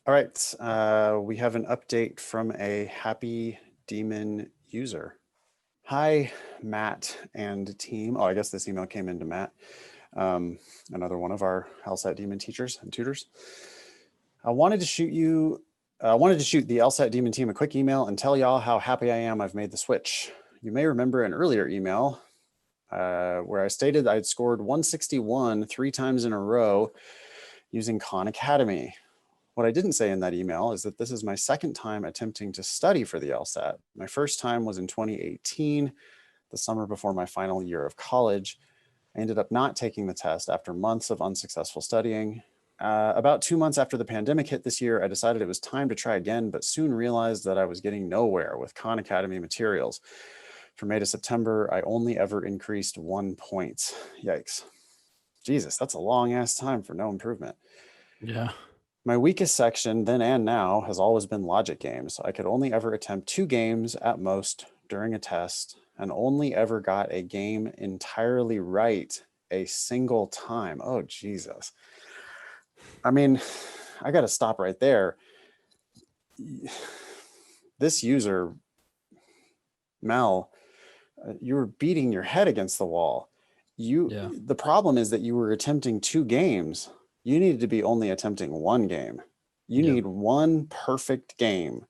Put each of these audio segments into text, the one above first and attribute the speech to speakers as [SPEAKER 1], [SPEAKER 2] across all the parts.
[SPEAKER 1] All right. We have an update from a happy demon user. Hi, Matt and team. Oh, I guess this email came into Matt, another one of our LSAT Demon teachers and tutors. I wanted to shoot the LSAT Demon team a quick email and tell y'all how happy I am I've made the switch. You may remember an earlier email where I stated I'd scored 161 3 times in a row using Khan Academy. What I didn't say in that email is that this is my second time attempting to study for the LSAT. My first time was in 2018, the summer before my final year of college. I ended up not taking the test after months of unsuccessful studying. About 2 months after the pandemic hit this year, I decided it was time to try again, but soon realized that I was getting nowhere with Khan Academy materials. From May to September, I only ever increased 1 point. Yikes. Jesus, that's a long ass time for no improvement.
[SPEAKER 2] Yeah.
[SPEAKER 1] My weakest section then and now has always been logic games. I could only ever attempt 2 games at most during a test and only ever got a game entirely right a single time. Oh, Jesus. I mean, I got to stop right there. This user, Mel, you were beating your head against the wall. The problem is that you were attempting 2 games. You needed to be only attempting 1 game. You need 1 perfect game.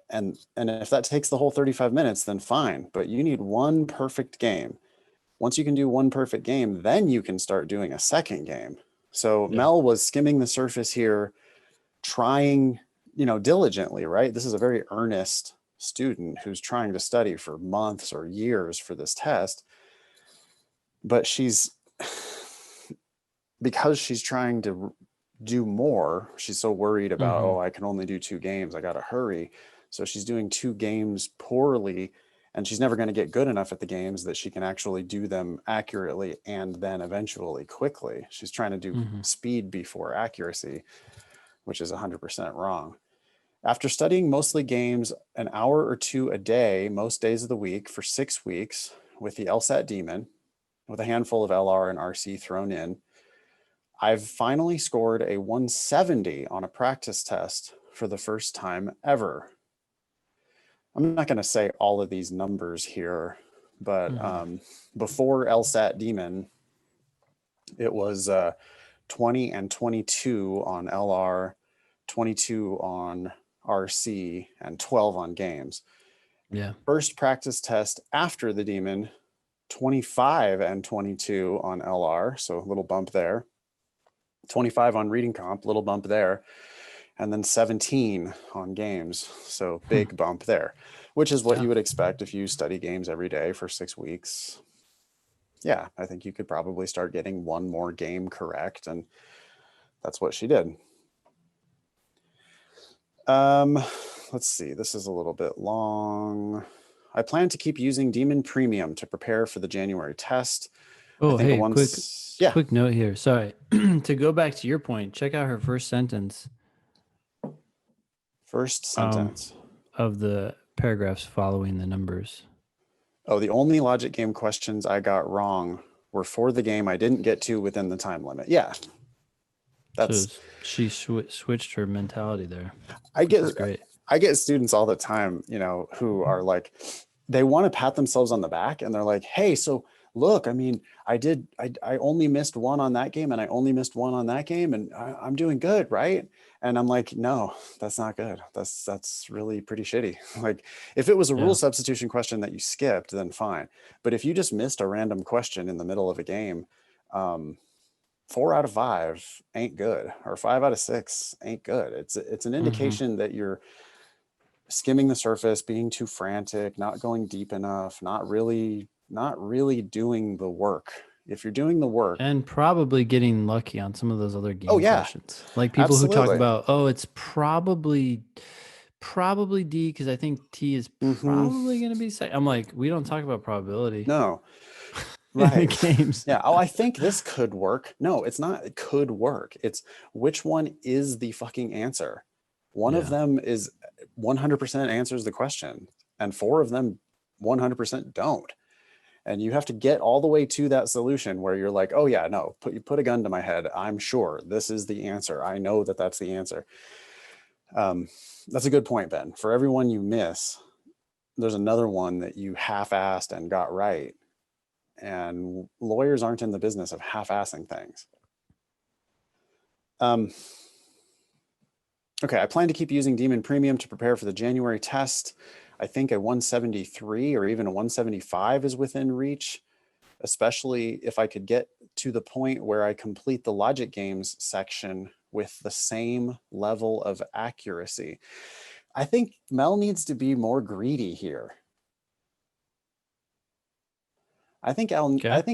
[SPEAKER 1] And if that takes the whole 35 minutes, then fine. But you need 1 perfect game. Once you can do 1 perfect game, then you can start doing a second game. So Mel was skimming the surface here, trying, diligently, right? This is a very earnest student who's trying to study for months or years for this test. But because she's trying to do more, she's so worried about, oh, I can only do 2 games. I got to hurry. So she's doing 2 games poorly, and she's never going to get good enough at the games that she can actually do them accurately and then eventually quickly. She's trying to do speed before accuracy, which is 100% wrong. After studying mostly games an hour or 2 a day, most days of the week for 6 weeks with the LSAT Demon, with a handful of LR and RC thrown in, I've finally scored a 170 on a practice test for the first time ever. I'm not going to say all of these numbers here, but before LSAT Demon, it was 20 and 22 on LR, 22 on RC, and 12 on games.
[SPEAKER 2] Yeah.
[SPEAKER 1] First practice test after the Demon, 25 and 22 on LR, so a little bump there. 25 on reading comp, little bump there. And then 17 on games, so big bump there, which is what you would expect if you study games every day for 6 weeks. Yeah, I think you could probably start getting 1 more game correct, and that's what she did. Let's see, this is a little bit long. I plan to keep using Demon Premium to prepare for the January test.
[SPEAKER 2] Oh, hey, quick note here. Sorry. To go back to your point, check out her first sentence.
[SPEAKER 1] First sentence.
[SPEAKER 2] Of the paragraphs following the numbers.
[SPEAKER 1] Oh, the only logic game questions I got wrong were for the game I didn't get to within the time limit. Yeah.
[SPEAKER 2] So she switched her mentality there.
[SPEAKER 1] I get students all the time, who are like, they want to pat themselves on the back and they're like, hey, so look, I mean, I only missed 1 on that game and I only missed 1 on that game and I'm doing good, right? And I'm like, no, that's not good. That's really pretty shitty. Like, if it was a rule substitution question that you skipped, then fine. But if you just missed a random question in the middle of a game, 4 out of 5 ain't good, or 5 out of 6 ain't good. It's an indication that you're skimming the surface, being too frantic, not going deep enough, not really doing the work. If you're doing the work,
[SPEAKER 2] and probably getting lucky on some of those other game questions, like people who talk about, oh, it's probably D because I think T is probably going to be second. I'm like, we don't talk about probability.
[SPEAKER 1] No. Right.
[SPEAKER 2] In the games.
[SPEAKER 1] Yeah. Oh, I think this could work. No, it's not. It could work. It's which one is the fucking answer. One of them is 100% answers the question, and 4 of them 100% don't. And you have to get all the way to that solution where you're like, oh yeah, no, you put a gun to my head. I'm sure this is the answer. I know that that's the answer. That's a good point, Ben. For everyone you miss, there's another one that you half-assed and got right. And lawyers aren't in the business of half-assing things. Okay, I plan to keep using Demon Premium to prepare for the January test. I think a 173 or even a 175 is within reach, especially if I could get to the point where I complete the logic games section with the same level of accuracy. I think Mel needs to be more greedy here. I think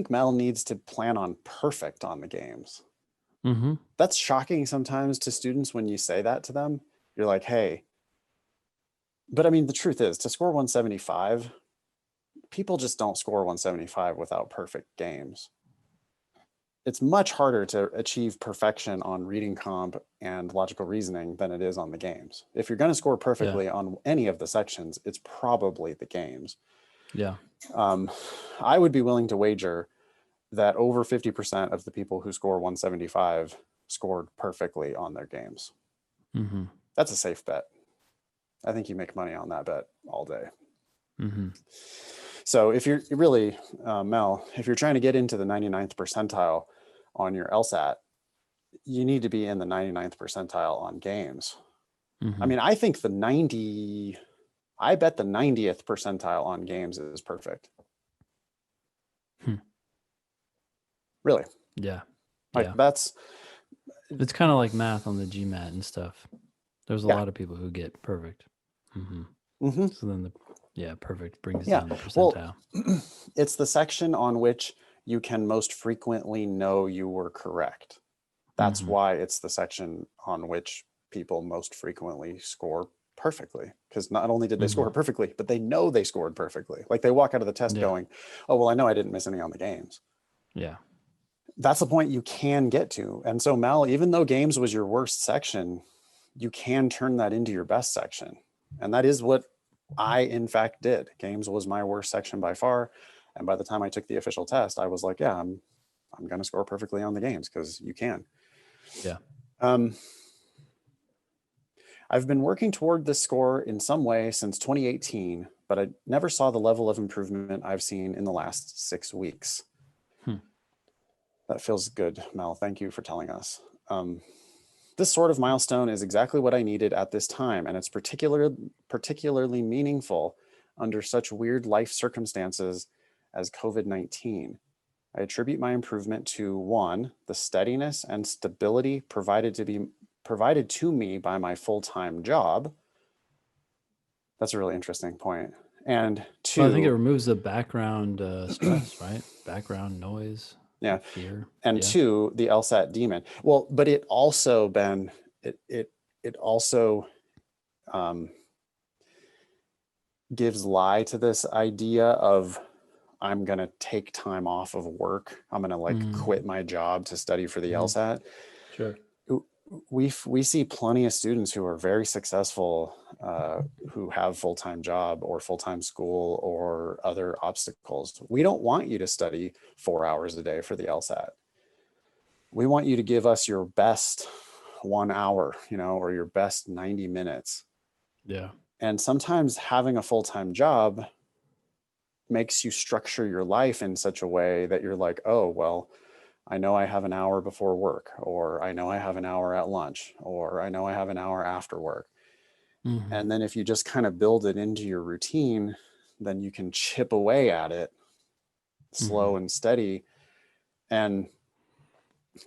[SPEAKER 1] Mel needs to plan on perfect on the games.
[SPEAKER 2] Mm-hmm.
[SPEAKER 1] That's shocking sometimes to students when you say that to them. You're like, hey, but I mean, the truth is, to score 175, people just don't score 175 without perfect games. It's much harder to achieve perfection on reading comp and logical reasoning than it is on the games. If you're going to score perfectly on any of the sections, it's probably the games.
[SPEAKER 2] Yeah.
[SPEAKER 1] I would be willing to wager that over 50% of the people who score 175 scored perfectly on their games.
[SPEAKER 2] Mm-hmm.
[SPEAKER 1] That's a safe bet. I think you make money on that bet all day.
[SPEAKER 2] Mm-hmm.
[SPEAKER 1] So if you're really, Mel, if you're trying to get into the 99th percentile on your LSAT, you need to be in the 99th percentile on games.
[SPEAKER 2] Mm-hmm.
[SPEAKER 1] I mean, I think I bet the 90th percentile on games is perfect. Really?
[SPEAKER 2] Yeah.
[SPEAKER 1] Like
[SPEAKER 2] it's kind of like math on the GMAT and stuff. There's a lot of people who get perfect. Mm-hmm.
[SPEAKER 1] Mm-hmm.
[SPEAKER 2] So then perfect brings down the percentile.
[SPEAKER 1] Well, it's the section on which you can most frequently know you were correct. That's why it's the section on which people most frequently score perfectly, because not only did they score perfectly, but they know they scored perfectly. Like they walk out of the test going, oh, well, I know I didn't miss any on the games.
[SPEAKER 2] Yeah.
[SPEAKER 1] That's the point you can get to. And so Mel, even though games was your worst section, you can turn that into your best section. And that is what I, in fact, did. Games was my worst section by far. And by the time I took the official test, I was like, yeah, I'm going to score perfectly on the games because you can.
[SPEAKER 2] Yeah.
[SPEAKER 1] I've been working toward this score in some way since 2018, but I never saw the level of improvement I've seen in the last 6 weeks. That feels good, Mel. Thank you for telling us. This sort of milestone is exactly what I needed at this time, and it's particularly meaningful under such weird life circumstances as COVID-19. I attribute my improvement to 1, the steadiness and stability provided to me by my full-time job. That's a really interesting point. And 2,
[SPEAKER 2] well, I think it removes the background stress, right? Background noise.
[SPEAKER 1] Yeah.
[SPEAKER 2] Fear.
[SPEAKER 1] And 2, the LSAT Demon. Well, but it also, Ben, it also gives lie to this idea of I'm going to take time off of work. I'm going to like quit my job to study for the LSAT.
[SPEAKER 2] Sure.
[SPEAKER 1] We see plenty of students who are very successful, who have full-time job or full-time school or other obstacles. We don't want you to study 4 hours a day for the LSAT. We want you to give us your best 1 hour, or your best 90 minutes.
[SPEAKER 2] Yeah.
[SPEAKER 1] And sometimes having a full-time job makes you structure your life in such a way that you're like, oh, well, I know I have an hour before work, or I know I have an hour at lunch, or I know I have an hour after work. And then if you just kind of build it into your routine, then you can chip away at it slow and steady. And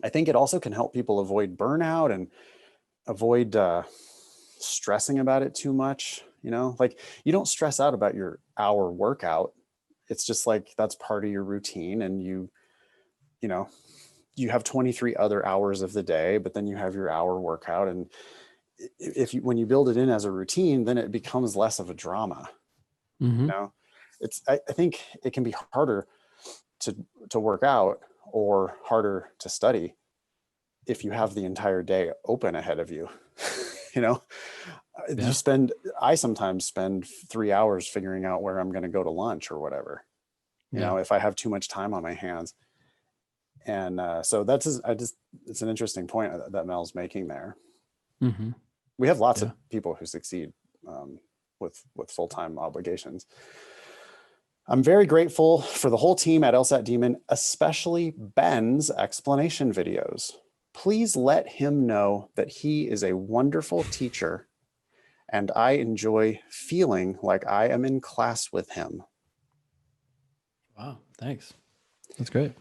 [SPEAKER 1] I think it also can help people avoid burnout and avoid stressing about it too much. Like you don't stress out about your hour workout. It's just like that's part of your routine, and you have 23 other hours of the day, but then you have your hour workout. And when you build it in as a routine, then it becomes less of a drama. I think it can be harder to work out or harder to study if you have the entire day open ahead of you. I sometimes spend 3 hours figuring out where I'm going to go to lunch or whatever. if I have too much time on my hands. And so it's an interesting point that Mel's making there.
[SPEAKER 2] Mm-hmm.
[SPEAKER 1] We have lots of people who succeed with full-time obligations. I'm very grateful for the whole team at LSAT Demon, especially Ben's explanation videos. Please let him know that he is a wonderful teacher and I enjoy feeling like I am in class with him.
[SPEAKER 2] Wow, thanks. That's great.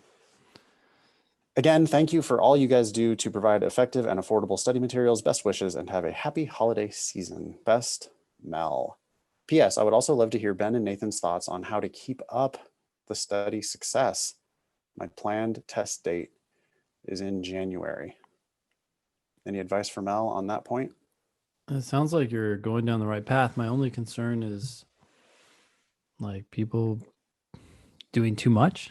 [SPEAKER 1] Again, thank you for all you guys do to provide effective and affordable study materials. Best wishes and have a happy holiday season. Best, Mel. P.S. I would also love to hear Ben and Nathan's thoughts on how to keep up the study success. My planned test date is in January. Any advice for Mel on that point?
[SPEAKER 2] It sounds like you're going down the right path. My only concern is like people doing too much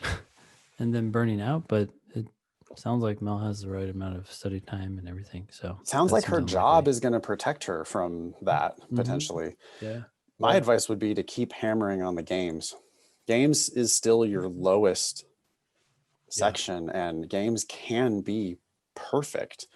[SPEAKER 2] and then burning out, but it sounds like Mel has the right amount of study time and everything. So
[SPEAKER 1] sounds like her job is going to protect her from that potentially.
[SPEAKER 2] Yeah.
[SPEAKER 1] My advice would be to keep hammering on the games. Games is still your lowest section, and games can be perfect.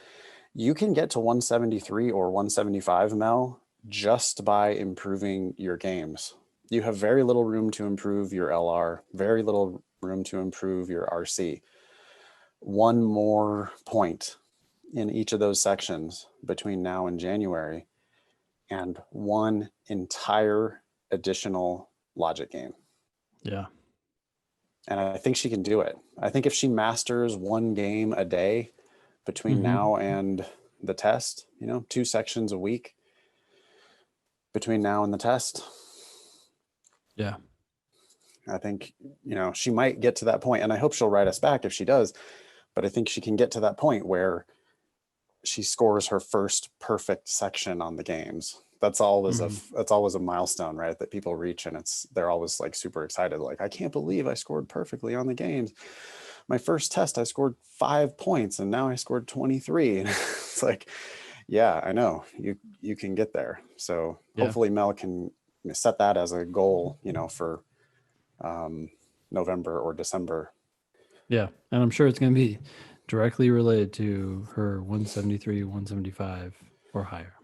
[SPEAKER 1] You can get to 173 or 175, Mel, just by improving your games. You have very little room to improve your LR, very little room to improve your RC. One more point in each of those sections between now and January, and one entire additional logic game.
[SPEAKER 2] Yeah.
[SPEAKER 1] And I think she can do it. I think if she masters one game a day between now and the test, 2 sections a week between now and the test.
[SPEAKER 2] Yeah.
[SPEAKER 1] I think, she might get to that point, and I hope she'll write us back if she does, but I think she can get to that point where she scores her first perfect section on the games. That's always a milestone, right? That people reach, and they're always like super excited. Like, I can't believe I scored perfectly on the games. My first test, I scored 5 points, and now I scored 23. And it's like, yeah, I know you can get there. So hopefully Mel can set that as a goal, for November or December.
[SPEAKER 2] Yeah, and I'm sure it's going to be directly related to her 173, 175 or higher.